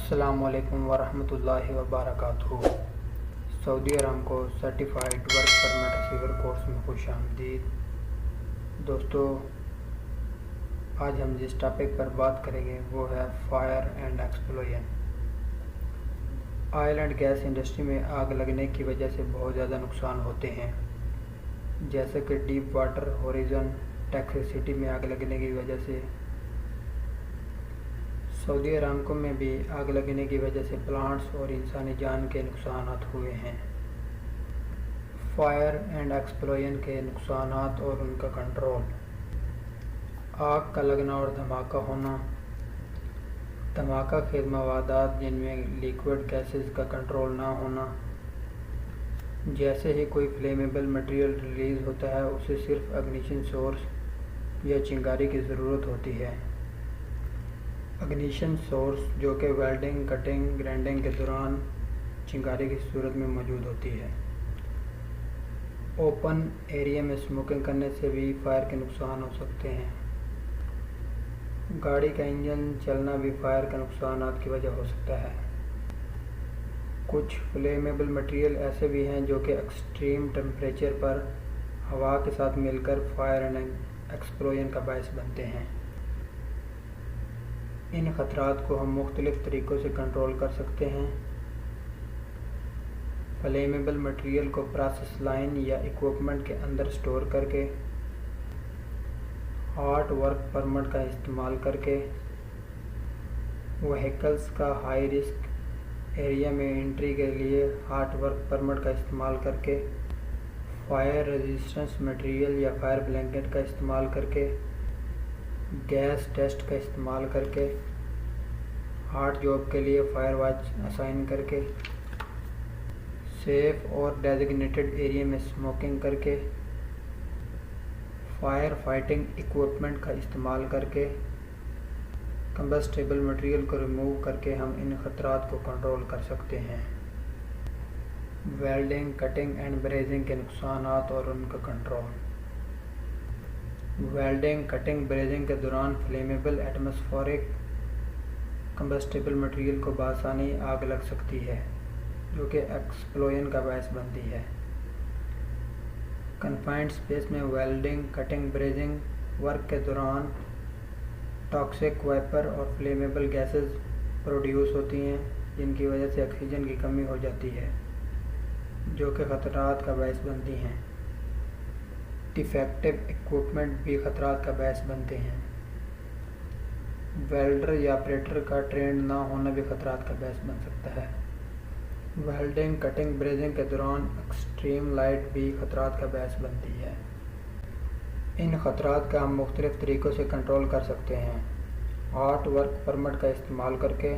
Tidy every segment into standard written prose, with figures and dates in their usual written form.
अस्सलामुअलैकुम वरहमतुल्लाहि वबरकातुहू। Saudi Aramco certified work permit receiver course में खुशामदीद। दोस्तों, आज हम जिस टॉपिक पर बात करेंगे वो है fire and explosion. Oil and gas industry में आग लगने की वजह से बहुत ज़्यादा नुकसान होते हैं, जैसे कि deep water horizon Texas city में आग लगने की वजह से, सऊदी अरामको में भी आग लगने की वजह से प्लांट्स और इंसानी जान के नुकसान हुए हैं। फायर एंड एक्सप्लोजन के नुकसान और उनका कंट्रोल। आग का लगना और धमाका होना। धमाका खेज मवादात जिनमें लिक्विड गैसेस का कंट्रोल ना होना। जैसे ही कोई फ्लेमेबल मटेरियल रिलीज़ होता है उसे सिर्फ इग्निशन सोर्स या चिंगारी की ज़रूरत होती है। इग्निशन सोर्स जो कि वेल्डिंग, कटिंग, ग्राइंडिंग के दौरान चिंगारी की सूरत में मौजूद होती है। ओपन एरिया में स्मोकिंग करने से भी फायर के नुकसान हो सकते हैं। गाड़ी का इंजन चलना भी फायर के नुकसान की वजह हो सकता है। कुछ फ्लेमेबल मटेरियल ऐसे भी हैं जो कि एक्सट्रीम टेम्परेचर पर हवा के साथ मिलकर फायर एंड एक्सप्लोजन का बायस बनते हैं। इन ख़तरात को हम मुख्तलिफ़ तरीक़ों से कंट्रोल कर सकते हैं। फ्लेमेबल मटेरियल को प्रोसेस लाइन या इक्विपमेंट के अंदर स्टोर करके, हॉट वर्क परमिट का इस्तेमाल करके, व्हीकल्स का हाई रिस्क एरिया में एंट्री के लिए हॉट वर्क परमिट का इस्तेमाल करके, फायर रेजिस्टेंस मटेरियल या फायर ब्लैंकेट का इस्तेमाल करके, गैस टेस्ट का इस्तेमाल करके, हार्ड जॉब के लिए फायर वॉच असाइन करके, सेफ और डेजिग्नेटेड एरिया में स्मोकिंग करके, फायर फाइटिंग इक्विपमेंट का इस्तेमाल करके, कंबस्टेबल मटेरियल को रिमूव करके हम इन ख़तरात को कंट्रोल कर सकते हैं। वेल्डिंग, कटिंग एंड ब्रेजिंग के नुकसान और उनका कंट्रोल। वेल्डिंग, कटिंग, ब्रेजिंग के दौरान फ्लेमेबल एटमॉस्फेरिक कंबस्टेबल मटेरियल को बआसानी आग लग सकती है, जो कि एक्सप्लोजन का बायस बनती है। कन्फाइंड स्पेस में वेल्डिंग, कटिंग, ब्रेजिंग वर्क के दौरान टॉक्सिक वाइपर और फ्लेमेबल गैसेस प्रोड्यूस होती हैं, जिनकी वजह से ऑक्सीजन की कमी हो जाती है, जो कि ख़तरात का बायस बनती हैं। डिफेक्टिव इक्विपमेंट भी ख़तरात का बायस बनते हैं। वेल्डर या ऑपरेटर का ट्रेंड ना होना भी ख़तरात का बायस बन सकता है। वेल्डिंग, कटिंग, ब्रेजिंग के दौरान एक्सट्रीम लाइट भी ख़तरात का बायस बनती है। इन ख़तरात का हम मुख्तलिफ़ तरीक़ों से कंट्रोल कर सकते हैं। हॉट वर्क परमिट का इस्तेमाल करके,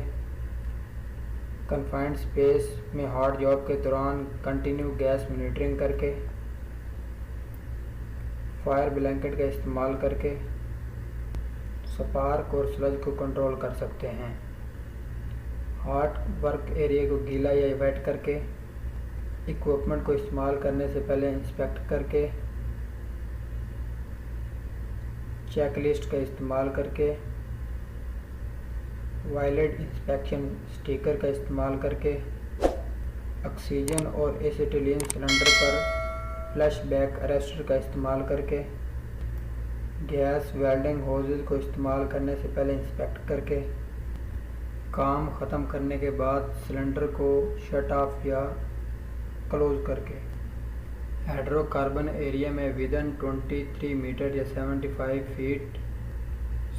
कन्फाइंड स्पेस में हार्ड जॉब के दौरान कंटिन्यू गैस मॉनिटरिंग करके, फायर ब्लैंकेट का इस्तेमाल करके, स्पार्क और स्लज को कंट्रोल कर सकते हैं। हॉट वर्क एरिया को गीला या वेट करके, इक्विपमेंट को इस्तेमाल करने से पहले इंस्पेक्ट करके, चेकलिस्ट का इस्तेमाल करके, वायलेट इंस्पेक्शन स्टिकर का इस्तेमाल करके, ऑक्सीजन और एसिटिलीन सिलेंडर पर फ्लैशबैक अरेस्टर का इस्तेमाल करके, गैस वेल्डिंग होजेस को इस्तेमाल करने से पहले इंस्पेक्ट करके, काम ख़त्म करने के बाद सिलेंडर को शट ऑफ या क्लोज करके, हाइड्रोकार्बन एरिया में विदन 23 मीटर या 75 फीट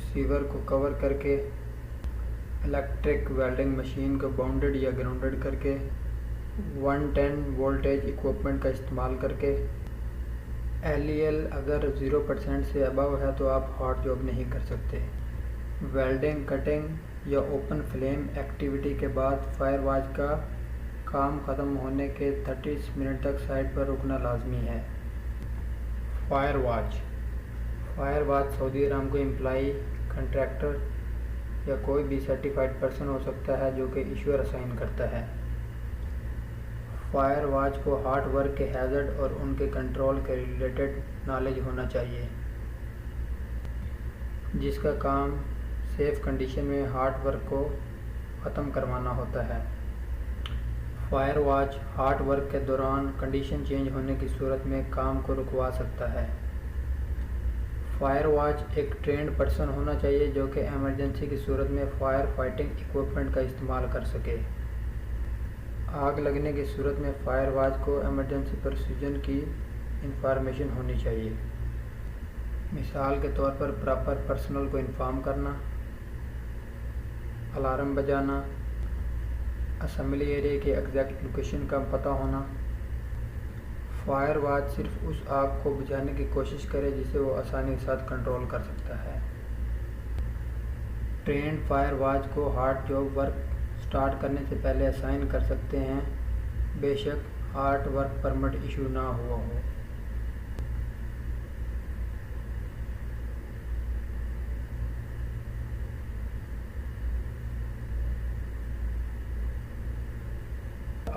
सीवर को कवर करके, इलेक्ट्रिक वेल्डिंग मशीन को बाउंडेड या ग्राउंडेड करके, 110 वोल्टेज इक्विपमेंट का इस्तेमाल करके। LEL अगर 0% से अबव है तो आप हॉट जॉब नहीं कर सकते। वेल्डिंग, कटिंग या ओपन फ्लेम एक्टिविटी के बाद फायर वॉच का काम ख़त्म होने के 30 मिनट तक साइट पर रुकना लाजमी है। Fire watch Saudi Aramco employee, contractor या कोई भी सर्टिफाइड पर्सन हो सकता है जो कि इश्यूर असाइन करता है। फायर वॉच को हॉट वर्क के हैज़र्ड और उनके कंट्रोल के रिलेटेड नॉलेज होना चाहिए, जिसका काम सेफ कंडीशन में हॉट वर्क को ख़त्म करवाना होता है। फायर वॉच हार्ड वर्क के दौरान कंडीशन चेंज होने की सूरत में काम को रुकवा सकता है। फायर वॉच एक ट्रेंड पर्सन होना चाहिए जो कि इमरजेंसी की सूरत में फायर फाइटिंग इक्विपमेंट का इस्तेमाल कर सके। आग लगने की सूरत में फायर वॉच को इमरजेंसी प्रोसीजर की इंफॉर्मेशन होनी चाहिए। मिसाल के तौर पर प्रॉपर पर्सनल को इन्फॉर्म करना, अलार्म बजाना, असेंबली एरिया की एग्जैक्ट लोकेशन का पता होना। फायर वॉच सिर्फ उस आग को बुझाने की कोशिश करे जिसे वो आसानी के साथ कंट्रोल कर सकता है। ट्रेंड फायर वॉच को हार्ड जॉब वर्क स्टार्ट करने से पहले असाइन कर सकते हैं, बेशक हार्ड वर्क परमिट इशू ना हुआ हो।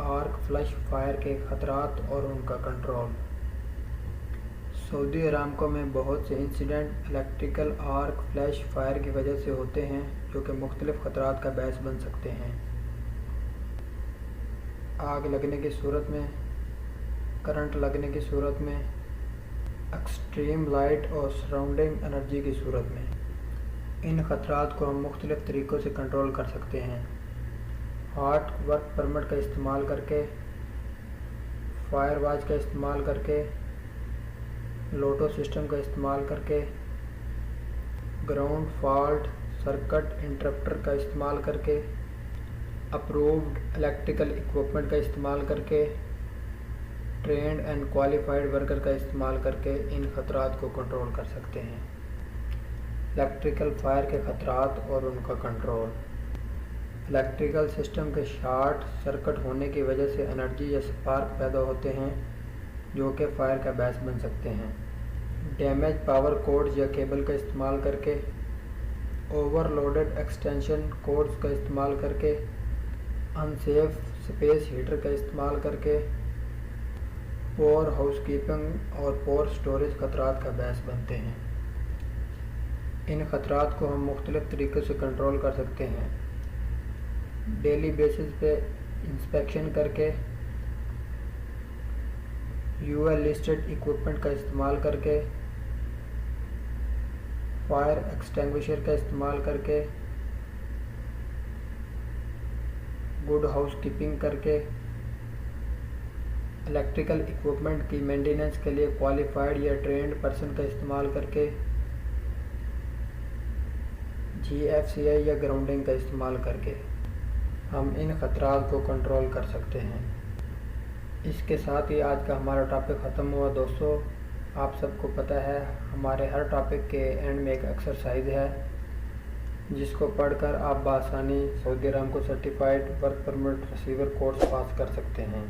आर्क फ्लश फायर के खतरात और उनका कंट्रोल। सऊदी अरामको में बहुत से incident electrical arc flash fire की वजह से होते हैं जो कि मुख्तलिफ खतरात का बायस बन सकते हैं। आग लगने की सूरत में, करंट लगने की सूरत में, एक्सट्रीम लाइट और सराउंडिंग एनर्जी की सूरत में। इन खतरात को हम मुख्तलिफ तरीक़ों से कंट्रोल कर सकते हैं। हार्ड वर्क परमिट का इस्तेमाल करके, फायर वॉच का इस्तेमाल करके, लोटो सिस्टम का इस्तेमाल करके, ग्राउंड फॉल्ट सर्किट इंटरप्टर का इस्तेमाल करके, अप्रूव्ड इलेक्ट्रिकल इक्विपमेंट का इस्तेमाल करके, ट्रेंड एंड क्वालिफाइड वर्कर का इस्तेमाल करके इन खतरात को कंट्रोल कर सकते हैं। इलेक्ट्रिकल फायर के खतरात और उनका कंट्रोल। इलेक्ट्रिकल सिस्टम के शॉर्ट सर्किट होने की वजह से एनर्जी या स्पार्क पैदा होते हैं जो कि फायर का बायस बन सकते हैं। डैमेज पावर कोड्स या केबल का इस्तेमाल करके, ओवरलोडेड एक्सटेंशन कोड्स का इस्तेमाल करके, अनसेफ स्पेस हीटर का इस्तेमाल करके, पोर हाउसकीपिंग और पोर स्टोरेज खतरात का बायस बनते हैं। इन खतरात को हम मुख्तलिफ तरीक़ों से कंट्रोल कर सकते हैं। डेली बेसिस पे इंस्पेक्शन करके, यूएल लिस्टेड इक्विपमेंट का इस्तेमाल करके, फायर एक्सटिंग्विशर का इस्तेमाल करके, गुड हाउसकीपिंग करके, इलेक्ट्रिकल इक्विपमेंट की मेंटेनेंस के लिए क्वालिफाइड या ट्रेंड पर्सन का इस्तेमाल करके, GFCI या ग्राउंडिंग का इस्तेमाल करके हम इन खतरात को कंट्रोल कर सकते हैं। इसके साथ ही आज का हमारा टॉपिक ख़त्म हुआ। दोस्तों, आप सबको पता है हमारे हर टॉपिक के एंड में एक एक्सरसाइज है जिसको पढ़कर आप बआसानी Saudi Aramco certified work permit receiver course pass कर सकते हैं।